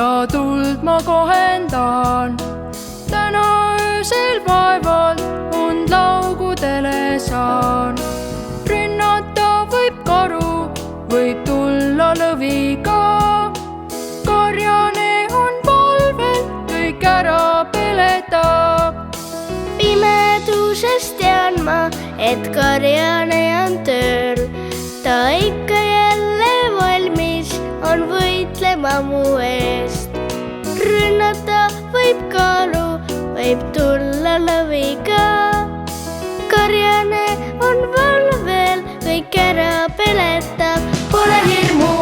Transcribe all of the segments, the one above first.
ja tuld ma kohendan. Täna öösel vaevalt und laugudele saan. Rünnata võib karu, võib tulla lõviga. Karjane on palvel, kõik ära peletab. Pimeduses tean ma, et karjane on tööl. Ta ikka jälle valmis on võitlema mu eest. Rünnata võib karu, võib tulla lõviga. Karjane on valvel, kõik ära peletab. Pole hirmu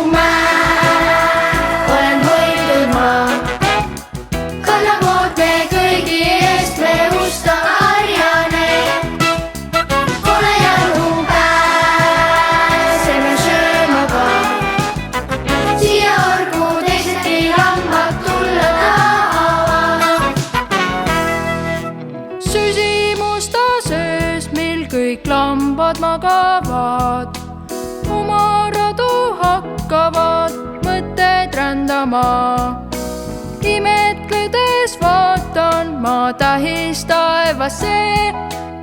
olen hoitud ma. Kannab hood me kõigi eest, me usta karjane. Pole jalu pääseme sööma ka. Siia orgu teiseti lambad tulla tahavad. Süsimusta söös, mil kõik lambad magavad. Oma radu hakkavad mõtted rändama. Imetledes vaatan ma tähis taevasse,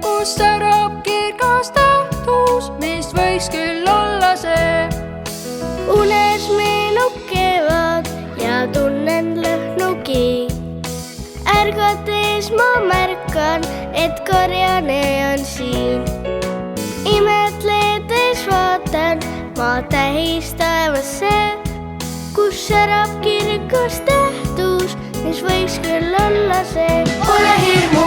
kus särab kirgas tähtus, mis võiks küll olla see. Unes meenukevad ja tunnen lõhnugi. Ärgates ma märkan, et karjane on siin. Imetledes vaatan ma tähis taevasse, kus särab kirgas tähtus, mis võiks küll olla see. Pole hirmu